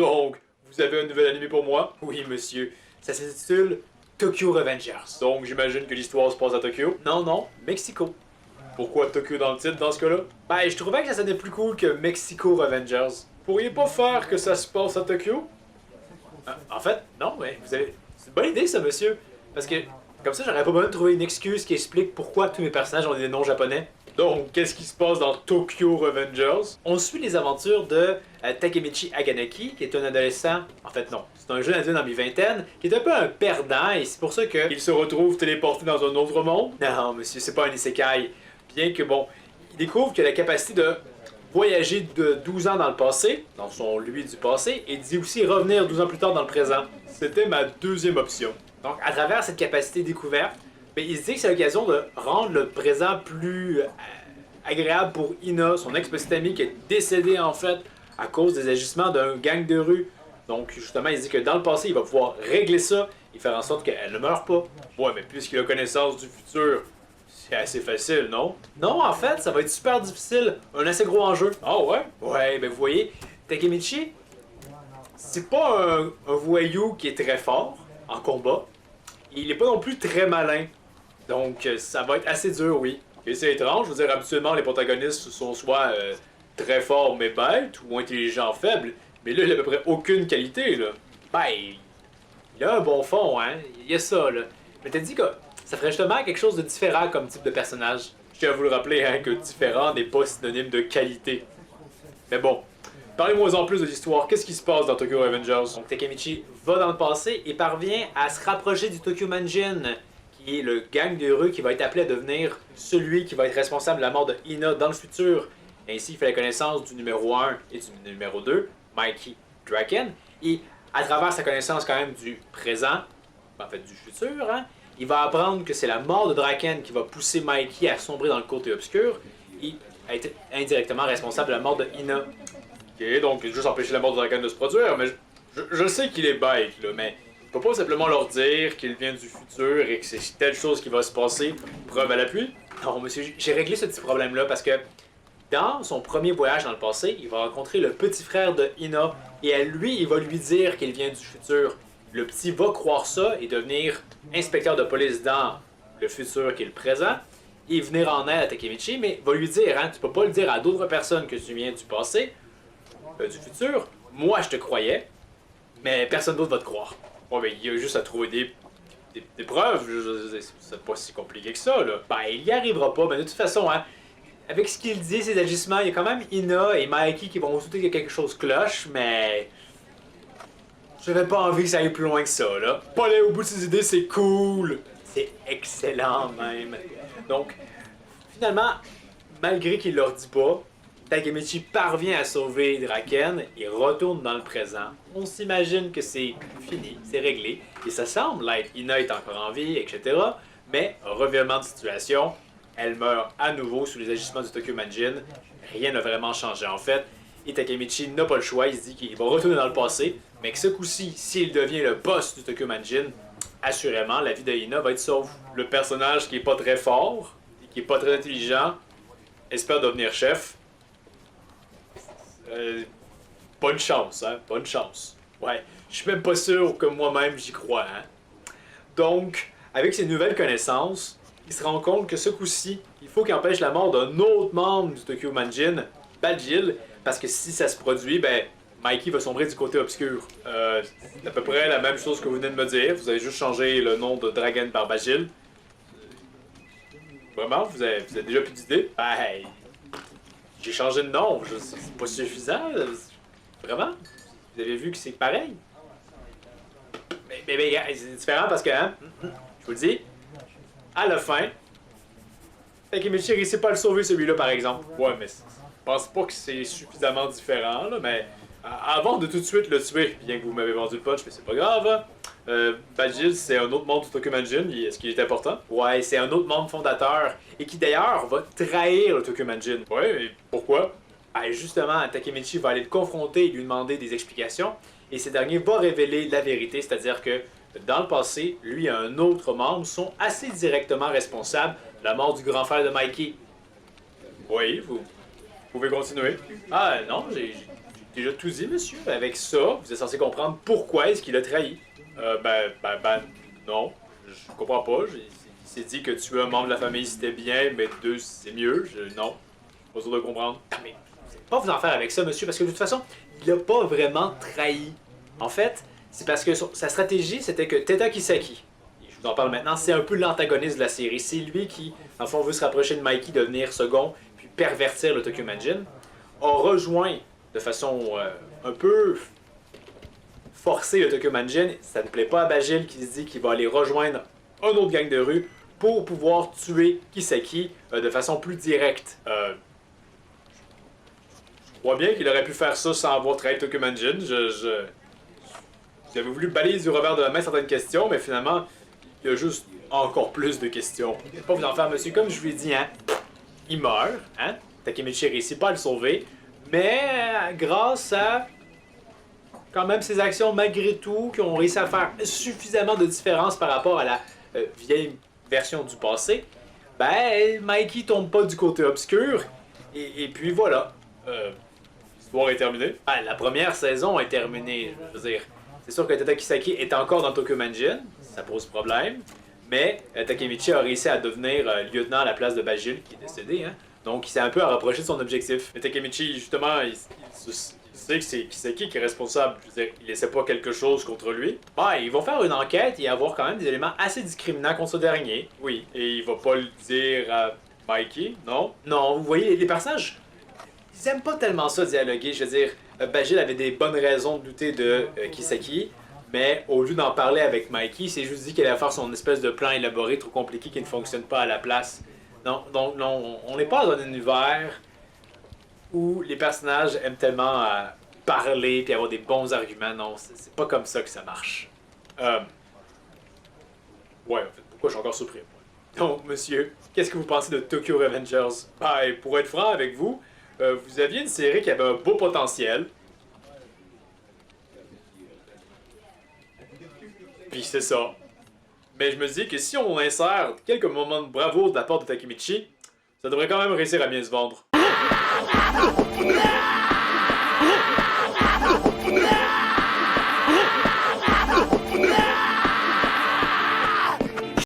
Donc, vous avez un nouvel animé pour moi? Oui, monsieur. Ça s'intitule Tokyo Revengers. Donc, j'imagine que l'histoire se passe à Tokyo? Non, non, Mexico. Pourquoi Tokyo dans le titre dans ce cas-là? Ben, je trouvais que ça sonnait plus cool que Mexico Revengers. Pourriez pas faire que ça se passe à Tokyo? En fait, non, mais vous avez... C'est une bonne idée, ça, monsieur. Parce que, comme ça, j'aurais pas besoin de trouver une excuse qui explique pourquoi tous mes personnages ont des noms japonais. Donc, qu'est-ce qui se passe dans Tokyo Revengers? On suit les aventures de Takemichi Aganaki, qui est un adolescent... En fait, non. C'est un jeune adulte dans mi-vingtaine, qui est un peu un perdant, et c'est pour ça qu'il se retrouve téléporté dans un autre monde. Non, monsieur, c'est pas un isekai. Bien que, bon, il découvre qu'il a la capacité de voyager de 12 ans dans le passé, dans son lui du passé, et dit aussi revenir 12 ans plus tard dans le présent. C'était ma deuxième option. Donc, à travers cette capacité découverte, ben, il se dit que c'est l'occasion de rendre le présent plus agréable pour Ina, son ex-petite amie qui est décédée en fait à cause des agissements d'un gang de rue. Donc, justement, il dit que dans le passé, il va pouvoir régler ça et faire en sorte qu'elle ne meure pas. Ouais, mais puisqu'il a connaissance du futur, c'est assez facile, non? Non, en fait, ça va être super difficile. Un assez gros enjeu. Ah ouais? Ouais, ben vous voyez, Takemichi, c'est pas un voyou qui est très fort en combat. Il est pas non plus très malin. Donc, ça va être assez dur, oui. Et c'est étrange, je veux dire, habituellement, les protagonistes sont soit très forts mais bêtes, ou intelligents faibles. Mais là, il a à peu près aucune qualité, là. Ben, il a un bon fond, hein. Il y a ça, là. Mais t'as dit que ça ferait justement quelque chose de différent comme type de personnage. Je tiens à vous le rappeler, hein, que différent n'est pas synonyme de qualité. Mais bon, parlez-moi en plus de l'histoire. Qu'est-ce qui se passe dans Tokyo Revengers? Donc, Takemichi va dans le passé et parvient à se rapprocher du Tokyo Manjin, qui est le gang de rue qui va être appelé à devenir celui qui va être responsable de la mort de Ina dans le futur. Ainsi, il fait la connaissance du numéro 1 et du numéro 2, Mikey Draken. Et à travers sa connaissance quand même du présent, en fait du futur, hein, il va apprendre que c'est la mort de Draken qui va pousser Mikey à sombrer dans le côté obscur et à être indirectement responsable de la mort de Ina. Ok, donc juste empêcher la mort de Draken de se produire, mais je sais qu'il est bête, là, mais il faut pas simplement leur dire qu'il vient du futur et que c'est telle chose qui va se passer, preuve à l'appui. Non, monsieur, j'ai réglé ce petit problème-là parce que dans son premier voyage dans le passé, il va rencontrer le petit frère de Ina et à lui, il va lui dire qu'il vient du futur. Le petit va croire ça et devenir inspecteur de police dans le futur qui est le présent et venir en aide à Takemichi, mais va lui dire, hein, tu peux pas le dire à d'autres personnes que tu viens du passé, du futur. Moi, je te croyais, mais personne d'autre va te croire. Ouais, mais il y a juste à trouver des preuves. C'est pas si compliqué que ça, là. Ben, il y arrivera pas, mais de toute façon, hein, avec ce qu'il dit, ses agissements, il y a quand même Ina et Mikey qui vont douter que quelque chose cloche, mais j'avais pas envie que ça aille plus loin que ça, là. Pas aller au bout de ses idées, c'est cool. C'est excellent, même. Donc, finalement, malgré qu'il leur dit pas, Takemichi parvient à sauver Draken et retourne dans le présent. On s'imagine que c'est fini, c'est réglé, et ça semble être Ina est encore en vie, etc. Mais, revirement de situation, elle meurt à nouveau sous les agissements du Tokyo Manjin. Rien n'a vraiment changé en fait. Et Takemichi n'a pas le choix, il se dit qu'il va retourner dans le passé, mais que ce coup-ci, s'il devient le boss du Tokyo Manjin, assurément, la vie de Ina va être sauve. Le personnage qui est pas très fort, et qui est pas très intelligent, espère devenir chef. Bonne chance, hein, bonne chance. Ouais, je suis même pas sûr que moi-même j'y crois, hein. Donc, avec ses nouvelles connaissances, il se rend compte que ce coup-ci, il faut qu'il empêche la mort d'un autre membre du Tokyo Manjin, Bajil, parce que si ça se produit, ben, Mikey va sombrer du côté obscur. C'est à peu près la même chose que vous venez de me dire. Vous avez juste changé le nom de Dragon par Bajil. Vraiment, vous avez déjà plus d'idées? Ben, j'ai changé de nom, c'est pas suffisant. Vraiment? Vous avez vu que c'est pareil? Mais c'est différent parce que, hein, je vous le dis, à la fin, Takemichi réussit pas à le sauver celui-là par exemple. Ouais, mais je pense pas que c'est suffisamment différent, là, mais avant de tout de suite le tuer, bien que vous m'avez vendu le punch, mais c'est pas grave, hein. Bajil, c'est un autre membre du Tokyo Manjin, est-ce qu'il est important? Ouais, c'est un autre membre fondateur, et qui d'ailleurs va trahir le Tokyo Manjin. Ouais, et pourquoi? Ben justement, Takemichi va aller le confronter et lui demander des explications, et ce dernier va révéler la vérité, c'est-à-dire que dans le passé, lui et un autre membre sont assez directement responsables de la mort du grand frère de Mikey. Oui, vous pouvez continuer. Ah non, j'ai déjà tout dit, monsieur. Avec ça, vous êtes censé comprendre pourquoi est-ce qu'il a trahi. Non. Je comprends pas. Il s'est dit que tuer un membre de la famille c'était bien, mais deux c'est mieux. Non. Pas sûr de comprendre. Ah, mais vous allez pas vous en faire avec ça, monsieur, parce que de toute façon, il a pas vraiment trahi. En fait, c'est parce que sa stratégie, c'était que Teta Kisaki, je vous en parle maintenant, c'est un peu l'antagoniste de la série. C'est lui qui, en fond, veut se rapprocher de Mikey, devenir second, puis pervertir le Tokyo Manjin, a rejoint de façon un peu forcée le Tokyo Manjin. Ça ne plaît pas à Bajil qui se dit qu'il va aller rejoindre un autre gang de rue pour pouvoir tuer Kisaki de façon plus directe. Je crois bien qu'il aurait pu faire ça sans avoir trahi Tokyo Manjin. J'avais voulu balayer du revers de la main certaines questions, mais finalement, il y a juste encore plus de questions. Je vais pas vous en faire, monsieur. Comme je vous l'ai dit, hein, il meurt, hein. Takemichi réussit pas à le sauver, mais grâce à quand même ses actions malgré tout, qui ont réussi à faire suffisamment de différence par rapport à la vieille version du passé, ben, Mikey tombe pas du côté obscur, et puis voilà. L'histoire est terminée. Ah, la première saison est terminée, je veux dire. C'est sûr que Teta Kisaki est encore dans Tokyo Manjin, ça pose problème, mais Takemichi a réussi à devenir lieutenant à la place de Bajil, qui est décédé, hein. Donc il s'est un peu rapproché de son objectif. Mais Takemichi, justement, il sait que c'est Kisaki qui est responsable. Je veux dire, il essaie pas quelque chose contre lui. Ah, ils vont faire une enquête et avoir quand même des éléments assez discriminants contre ce dernier. Oui. Et il va pas le dire à Mikey, non? Non, vous voyez, les personnages, ils aiment pas tellement ça dialoguer. Je veux dire, Bajil avait des bonnes raisons de douter de Kisaki, mais au lieu d'en parler avec Mikey, c'est juste dit qu'il allait faire son espèce de plan élaboré trop compliqué qui ne fonctionne pas à la place. Non, donc non, on n'est pas dans un univers où les personnages aiment tellement parler et avoir des bons arguments. Non, c'est pas comme ça que ça marche. Ouais, en fait, pourquoi je suis encore surpris? Donc, monsieur, qu'est-ce que vous pensez de Tokyo Revengers? Ah, et pour être franc avec vous, vous aviez une série qui avait un beau potentiel. Puis c'est ça. Mais je me dis que si on insère quelques moments de bravoure de la part de Takemichi, ça devrait quand même réussir à bien se vendre.